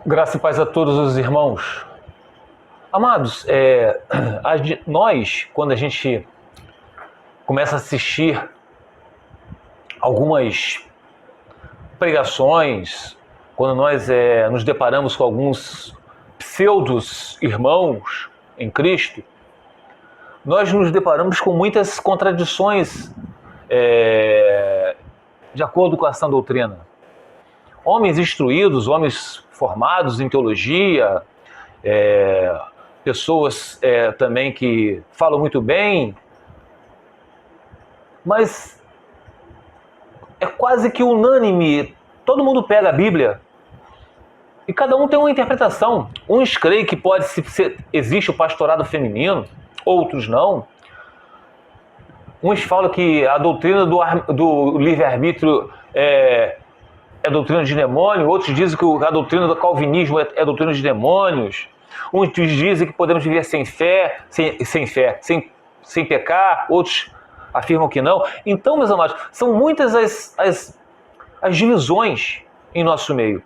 Graça e paz a todos os irmãos. Amados, nós, quando a gente começa a assistir algumas pregações, quando nós nos deparamos com alguns pseudos irmãos em Cristo, nós nos deparamos com muitas contradições de acordo com a sã doutrina. Homens instruídos, homens formados em teologia, pessoas também que falam muito bem, mas é quase que unânime, todo mundo pega a Bíblia e cada um tem uma interpretação. Uns creem que existe o pastorado feminino, outros não. Uns falam que a doutrina do livre-arbítrio é doutrina de demônio, outros dizem que a doutrina do calvinismo é doutrina de demônios. Uns dizem que podemos viver sem fé, sem pecar, outros afirmam que não. Então, meus amados, são muitas as divisões em nosso meio.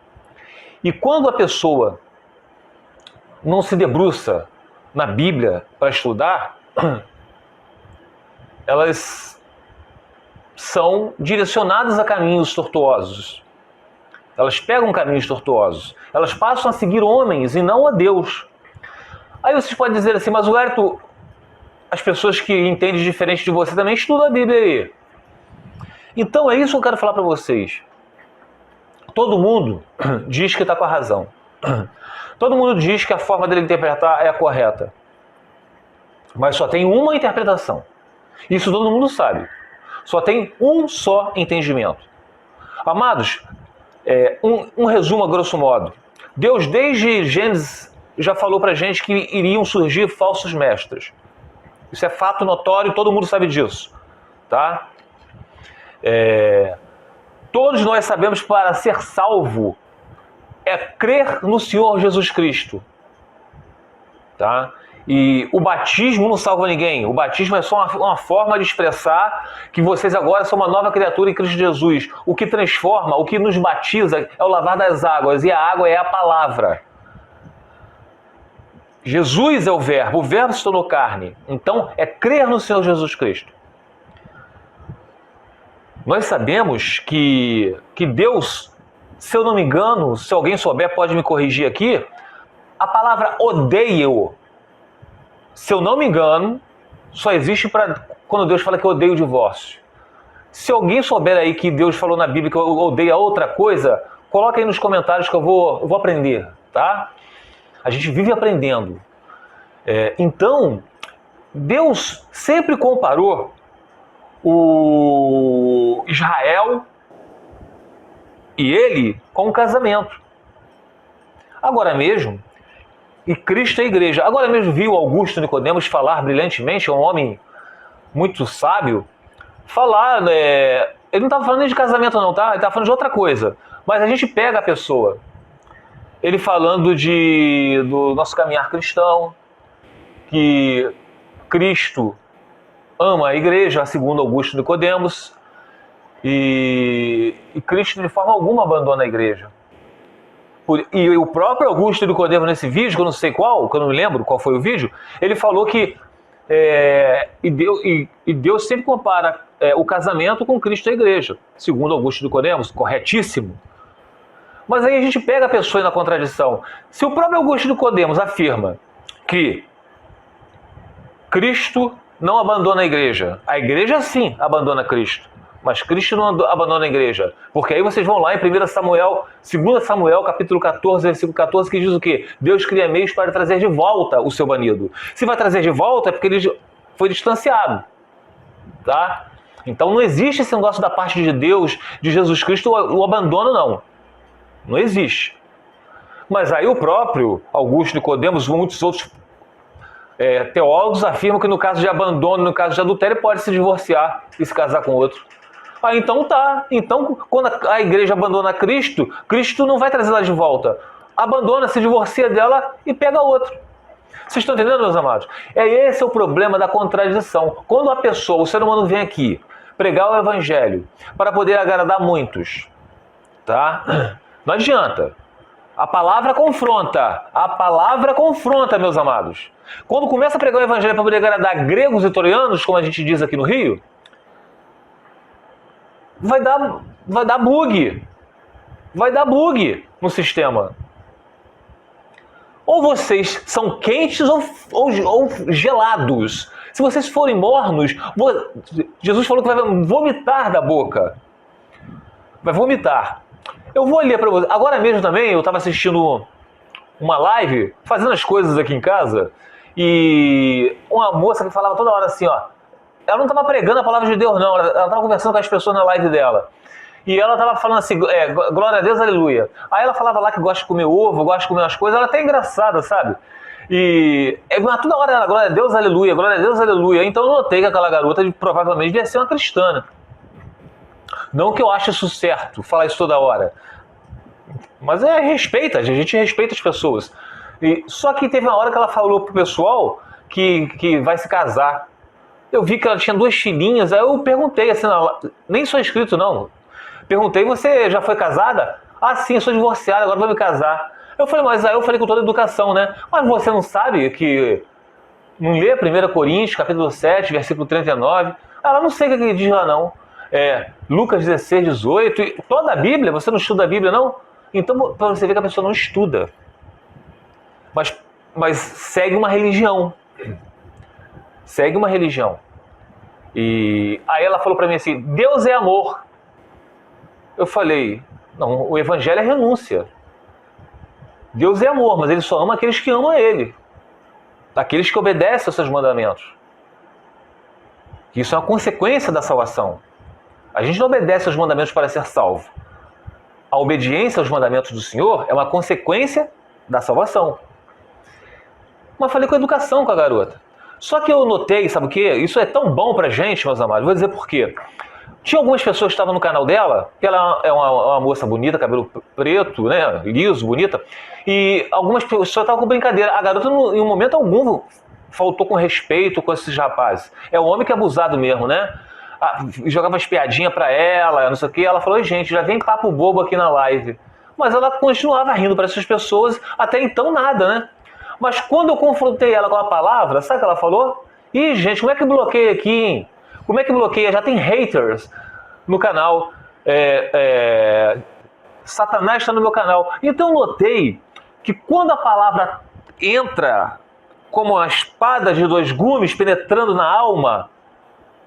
E quando a pessoa não se debruça na Bíblia para estudar, elas são direcionadas a caminhos tortuosos. Elas pegam caminhos tortuosos. Elas passam a seguir homens e não a Deus. Aí vocês podem dizer assim, mas Wellington, as pessoas que entendem diferente de você também estudam a Bíblia aí. Então é isso que eu quero falar para vocês. Todo mundo diz que está com a razão. Todo mundo diz que a forma dele interpretar é a correta. Mas só tem uma interpretação. Isso todo mundo sabe. Só tem um só entendimento. Amados, um resumo a grosso modo. Deus, desde Gênesis, já falou pra gente que iriam surgir falsos mestres. Isso é fato notório, todo mundo sabe disso. Tá? Todos nós sabemos que para ser salvo é crer no Senhor Jesus Cristo. Tá? E o batismo não salva ninguém. O batismo é só uma forma de expressar que vocês agora são uma nova criatura em Cristo Jesus. O que transforma, o que nos batiza é o lavar das águas. E a água é a palavra. Jesus é o verbo se tornou carne. Então é crer no Senhor Jesus Cristo. Nós sabemos que Deus, se eu não me engano, se alguém souber pode me corrigir aqui, a palavra odeio, se eu não me engano, só existe quando Deus fala que odeia o divórcio. Se alguém souber aí que Deus falou na Bíblia que odeia outra coisa, coloca aí nos comentários que eu vou aprender, tá? A gente vive aprendendo. Então, Deus sempre comparou o Israel e ele com o casamento. Agora mesmo, e Cristo é a igreja. Agora mesmo viu Augusto Nicodemos falar brilhantemente, é um homem muito sábio, falar, ele não estava falando nem de casamento não, tá? Ele estava falando de outra coisa. Mas a gente pega a pessoa, ele falando do nosso caminhar cristão, que Cristo ama a igreja, segundo Augusto Nicodemos, e Cristo de forma alguma abandona a igreja. E o próprio Augusto Nicodemos nesse vídeo, que eu não sei qual, que eu não me lembro qual foi o vídeo, ele falou que Deus sempre compara o casamento com Cristo e a igreja, segundo Augusto Nicodemos, corretíssimo. Mas aí a gente pega a pessoa na contradição. Se o próprio Augusto Nicodemos afirma que Cristo não abandona a igreja sim abandona Cristo, mas Cristo não abandona a igreja. Porque aí vocês vão lá em 2 Samuel, capítulo 14, versículo 14, que diz o quê? Deus cria meios para trazer de volta o seu banido. Se vai trazer de volta é porque ele foi distanciado. Tá? Então não existe esse negócio da parte de Deus, de Jesus Cristo, o abandono não. Não existe. Mas aí o próprio Augusto Nicodemos, muitos outros teólogos afirmam que no caso de abandono, no caso de adultério, pode se divorciar e se casar com outro. Então tá. Então, quando a igreja abandona Cristo, Cristo não vai trazer ela de volta. Abandona, se divorcia dela e pega outro. Vocês estão entendendo, meus amados? Esse é o problema da contradição. Quando a pessoa, o ser humano vem aqui pregar o evangelho para poder agradar muitos, tá? Não adianta. A palavra confronta. A palavra confronta, meus amados. Quando começa a pregar o evangelho para poder agradar gregos e troianos, como a gente diz aqui no Rio, vai dar bug. Vai dar bug no sistema. Ou vocês são quentes ou gelados. Se vocês forem mornos, Jesus falou que vai vomitar da boca. Vai vomitar. Eu vou ler para vocês. Agora mesmo também, eu estava assistindo uma live, fazendo as coisas aqui em casa, e uma moça que falava toda hora assim, ó. Ela não estava pregando a palavra de Deus, não. Ela estava conversando com as pessoas na live dela. E ela estava falando assim, glória a Deus, aleluia. Aí ela falava lá que gosta de comer ovo, gosta de comer umas coisas. Ela é até engraçada, sabe? Mas toda hora ela, glória a Deus, aleluia, glória a Deus, aleluia. Então eu notei que aquela garota provavelmente devia ser uma cristã. Não que eu ache isso certo, falar isso toda hora. Mas a gente respeita as pessoas. Só que teve uma hora que ela falou pro pessoal que vai se casar. Eu vi que ela tinha 2 filhinhas, aí eu perguntei assim, nem sou inscrito não. Perguntei, você já foi casada? Ah, sim, sou divorciada, agora vou me casar. Eu falei, mas aí eu falei com toda a educação, né? Mas você não sabe que... Não lê 1 Coríntios, capítulo 7, versículo 39? Ela não sei o que diz lá não. Lucas 16, 18, e toda a Bíblia, você não estuda a Bíblia não? Então, para você ver que a pessoa não estuda. Mas segue uma religião. Segue uma religião. E aí ela falou para mim assim, Deus é amor. Eu falei, não, o evangelho é renúncia. Deus é amor, mas ele só ama aqueles que amam a ele. Aqueles que obedecem aos seus mandamentos. Isso é uma consequência da salvação. A gente não obedece aos mandamentos para ser salvo. A obediência aos mandamentos do Senhor é uma consequência da salvação. Mas falei com educação com a garota. Só que eu notei, sabe o quê? Isso é tão bom pra gente, meus amados. Vou dizer por quê. Tinha algumas pessoas que estavam no canal dela, que ela é uma moça bonita, cabelo preto, né, liso, bonita, e algumas pessoas estavam com brincadeira. A garota, em um momento algum, faltou com respeito com esses rapazes. É o homem que é abusado mesmo, né? Jogava umas piadinhas pra ela, não sei o quê. Ela falou, gente, já vem papo bobo aqui na live. Mas ela continuava rindo para essas pessoas, até então nada, né? Mas quando eu confrontei ela com a palavra, sabe o que ela falou? Ih, gente, como é que bloqueia aqui, hein? Como é que bloqueia? Já tem haters no canal. Satanás está no meu canal. Então eu notei que quando a palavra entra como uma espada de 2 gumes penetrando na alma,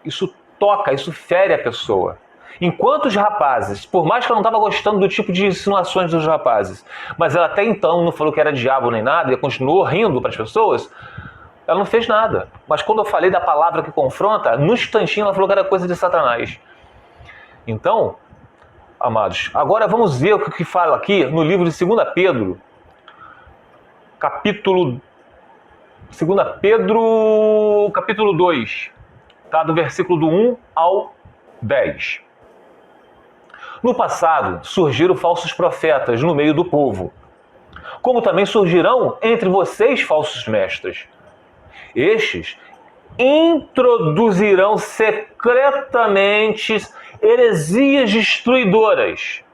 isso toca, isso fere a pessoa. Enquanto os rapazes, por mais que eu não estava gostando do tipo de insinuações dos rapazes, mas ela até então não falou que era diabo nem nada, e continuou rindo para as pessoas, ela não fez nada. Mas quando eu falei da palavra que confronta, no instantinho ela falou que era coisa de Satanás. Então, amados, agora vamos ver o que fala aqui no livro de 2 Pedro, capítulo 2, tá? Do versículo do 1 ao 10. No passado, surgiram falsos profetas no meio do povo, como também surgirão entre vocês falsos mestres. Estes introduzirão secretamente heresias destruidoras,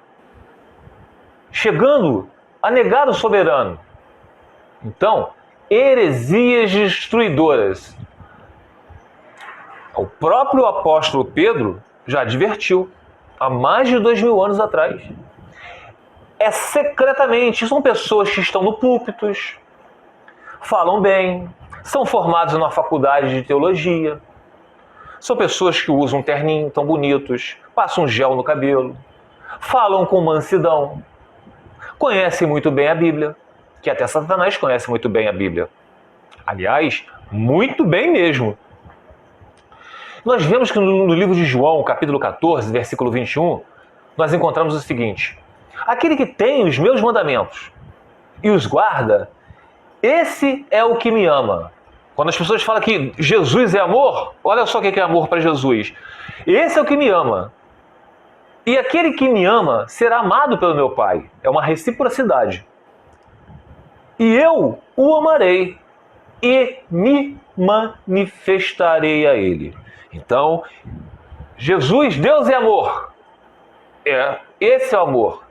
chegando a negar o soberano. Então, heresias destruidoras. O próprio apóstolo Pedro já advertiu, há mais de 2000 anos atrás. É secretamente, são pessoas que estão no púlpitos, falam bem, são formados numa faculdade de teologia, são pessoas que usam terninho tão bonitos, passam gel no cabelo, falam com mansidão, conhecem muito bem a Bíblia, que até Satanás conhece muito bem a Bíblia. Aliás, muito bem mesmo. Nós vemos que no livro de João, capítulo 14, versículo 21, nós encontramos o seguinte: aquele que tem os meus mandamentos e os guarda, esse é o que me ama. Quando as pessoas falam que Jesus é amor, olha só o que é amor para Jesus. Esse é o que me ama. E aquele que me ama será amado pelo meu Pai. É uma reciprocidade. E eu o amarei e me manifestarei a ele. Então, Jesus, Deus é amor. Esse é o amor.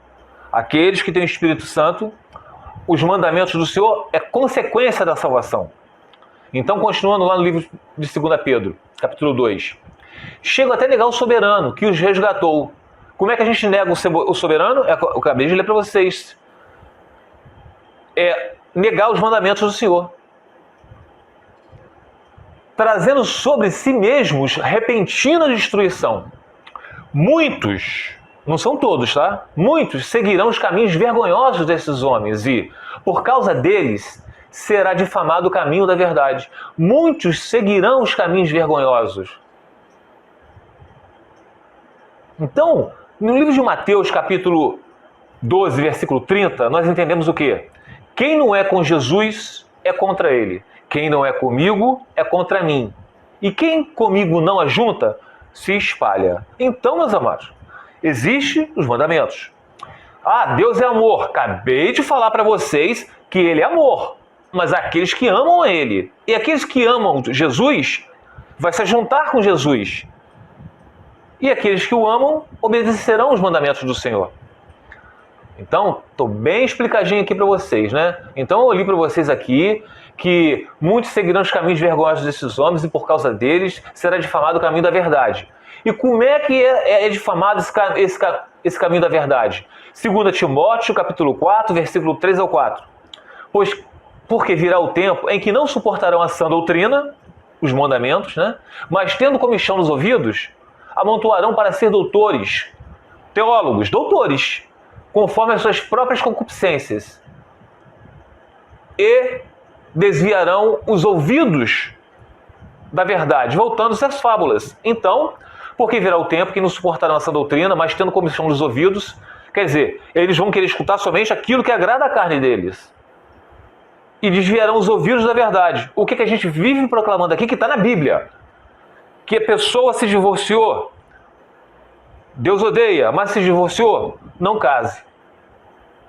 Aqueles que têm o Espírito Santo, os mandamentos do Senhor é consequência da salvação. Então, continuando lá no livro de 2 Pedro, capítulo 2. Chega até negar o soberano que os resgatou. Como é que a gente nega o soberano? Eu acabei de ler para vocês. É negar os mandamentos do Senhor. Trazendo sobre si mesmos repentina destruição. Muitos, não são todos, tá? Muitos seguirão os caminhos vergonhosos desses homens e, por causa deles, será difamado o caminho da verdade. Muitos seguirão os caminhos vergonhosos. Então, no livro de Mateus, capítulo 12, versículo 30, nós entendemos o quê? Quem não é com Jesus é contra ele. Quem não é comigo é contra mim. E quem comigo não ajunta, se espalha. Então, meus amados, existem os mandamentos. Ah, Deus é amor. Acabei de falar para vocês que ele é amor. Mas aqueles que amam ele e aqueles que amam Jesus, vai se juntar com Jesus. E aqueles que o amam obedecerão os mandamentos do Senhor. Então, estou bem explicadinho aqui para vocês, né? Então, eu li para vocês aqui que muitos seguirão os caminhos vergonhosos desses homens e por causa deles será difamado o caminho da verdade. E como é que é difamado esse caminho da verdade? 2 Timóteo, capítulo 4, versículo 3 ao 4. Porque virá o tempo em que não suportarão a sã doutrina, os mandamentos, né? Mas tendo comichão nos ouvidos, amontoarão para ser doutores, teólogos, doutores, conforme as suas próprias concupiscências. E desviarão os ouvidos da verdade, voltando-se às fábulas. Então, porque virá o tempo que não suportarão essa doutrina, mas tendo comichão nos ouvidos, quer dizer, eles vão querer escutar somente aquilo que agrada a carne deles. E desviarão os ouvidos da verdade. O que a gente vive proclamando aqui, que está na Bíblia. Que a pessoa se divorciou, Deus odeia, mas se divorciou, não case.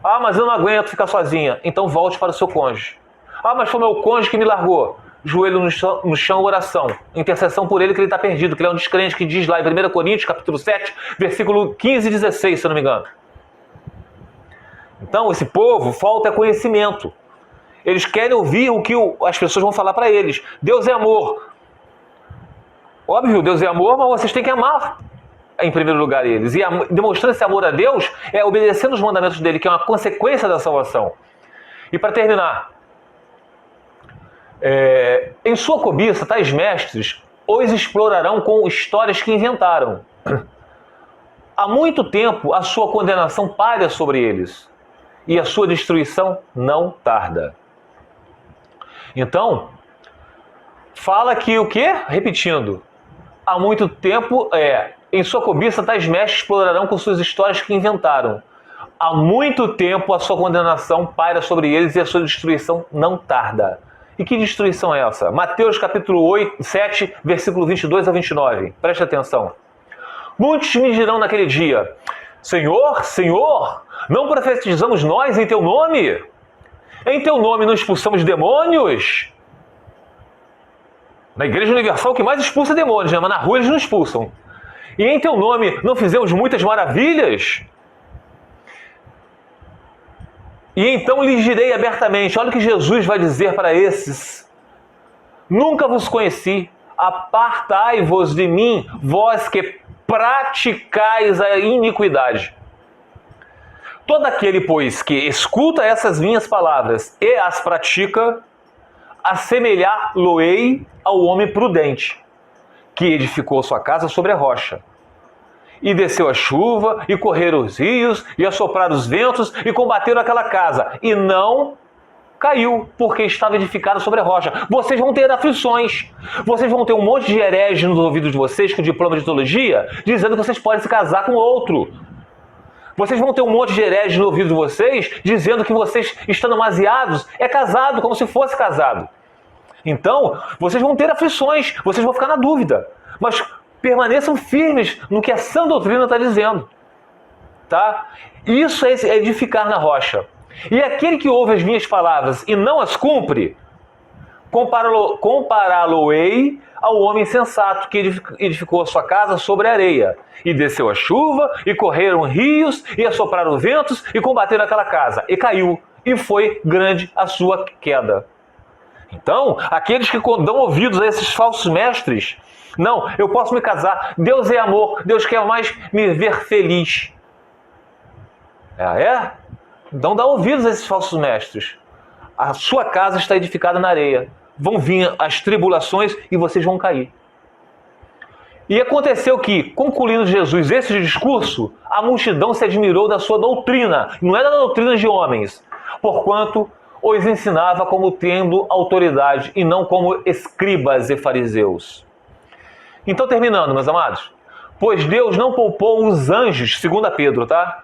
Ah, mas eu não aguento ficar sozinha. Então volte para o seu cônjuge. Ah, mas foi meu cônjuge que me largou. Joelho no chão, oração. Intercessão por ele, que ele está perdido, que ele é um descrente, que diz lá em 1 Coríntios, capítulo 7, versículo 15 e 16, se eu não me engano. Então, esse povo, falta conhecimento. Eles querem ouvir o que as pessoas vão falar para eles. Deus é amor. Óbvio, Deus é amor, mas vocês têm que amar em primeiro lugar eles. E demonstrando esse amor a Deus é obedecendo os mandamentos dele, que é uma consequência da salvação. E para terminar, em sua cobiça, tais mestres os explorarão com histórias que inventaram. Há muito tempo a sua condenação paira sobre eles e a sua destruição não tarda. Então, fala que o quê? Repetindo. Há muito tempo, em sua cobiça, tais mestres explorarão com suas histórias que inventaram. Há muito tempo a sua condenação paira sobre eles e a sua destruição não tarda. E que destruição é essa? Mateus capítulo 7, versículo 22 a 29. Preste atenção. Muitos me dirão naquele dia: Senhor, Senhor, não profetizamos nós em teu nome? Em teu nome não expulsamos demônios? Na Igreja Universal, o que mais expulsa é demônios, né? Mas na rua eles não expulsam. E em teu nome não fizemos muitas maravilhas? E então lhes direi abertamente, olha o que Jesus vai dizer para esses: nunca vos conheci, apartai-vos de mim, vós que praticais a iniquidade. Todo aquele, pois, que escuta essas minhas palavras e as pratica, assemelhar-lo-ei ao homem prudente, que edificou sua casa sobre a rocha. E desceu a chuva, e correram os rios, e assopraram os ventos, e combateram aquela casa. E não caiu, porque estava edificada sobre a rocha. Vocês vão ter aflições. Vocês vão ter um monte de hereges nos ouvidos de vocês, com diploma de teologia, dizendo que vocês podem se casar com outro. Vocês vão ter um monte de hereges no ouvido de vocês, dizendo que vocês, estando demasiados, é casado, como se fosse casado. Então, vocês vão ter aflições, vocês vão ficar na dúvida. Mas permaneçam firmes no que a sã doutrina está dizendo. Tá? Isso é edificar na rocha. E aquele que ouve as minhas palavras e não as cumpre, Compará-lo-ei ao homem sensato que edificou a sua casa sobre a areia. E desceu a chuva, e correram rios, e assopraram ventos, e combateram aquela casa. E caiu, e foi grande a sua queda. Então, aqueles que dão ouvidos a esses falsos mestres, não, eu posso me casar, Deus é amor, Deus quer mais me ver feliz. Então dá ouvidos a esses falsos mestres. A sua casa está edificada na areia. Vão vir as tribulações e vocês vão cair. E aconteceu que, concluindo Jesus esse discurso, a multidão se admirou da sua doutrina. Não era da doutrina de homens, porquanto os ensinava como tendo autoridade e não como escribas e fariseus. Então, terminando, meus amados, pois Deus não poupou os anjos, 2 Pedro, tá?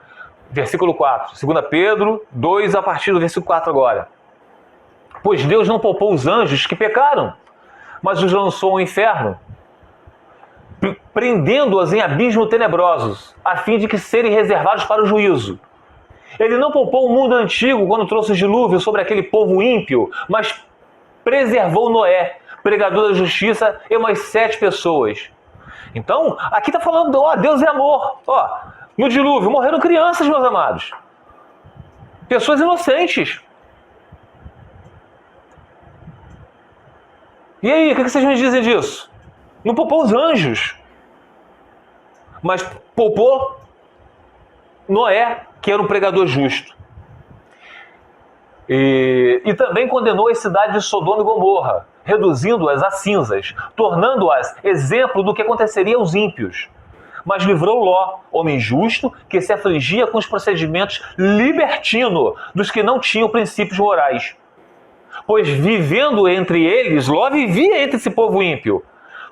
Versículo 4, 2 Pedro 2, a partir do versículo 4 agora. Pois Deus não poupou os anjos que pecaram, mas os lançou ao inferno, prendendo-os em abismos tenebrosos, a fim de que serem reservados para o juízo. Ele não poupou o mundo antigo quando trouxe o dilúvio sobre aquele povo ímpio, mas preservou Noé, pregador da justiça, e umas 7 pessoas. Então, aqui está falando, Deus é amor. No dilúvio morreram crianças, meus amados. Pessoas inocentes. E aí, o que vocês me dizem disso? Não poupou os anjos, mas poupou Noé, que era um pregador justo. E também condenou a cidade de Sodoma e Gomorra, reduzindo-as a cinzas, tornando-as exemplo do que aconteceria aos ímpios. Mas livrou Ló, homem justo, que se afligia com os procedimentos libertinos dos que não tinham princípios morais. Pois vivendo entre eles, Ló vivia entre esse povo ímpio.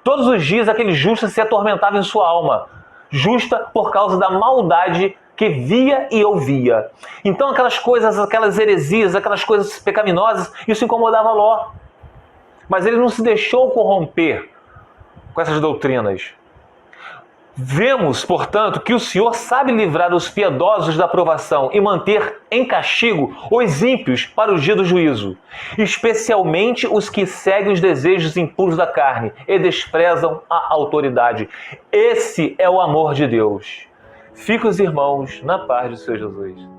Todos os dias aquele justo se atormentava em sua alma, justa por causa da maldade que via e ouvia. Então aquelas coisas, aquelas heresias, aquelas coisas pecaminosas, isso incomodava Ló. Mas ele não se deixou corromper com essas doutrinas. Vemos, portanto, que o Senhor sabe livrar os piedosos da provação e manter em castigo os ímpios para o dia do juízo, especialmente os que seguem os desejos impuros da carne e desprezam a autoridade. Esse é o amor de Deus. Fiquem os irmãos na paz do Senhor Jesus.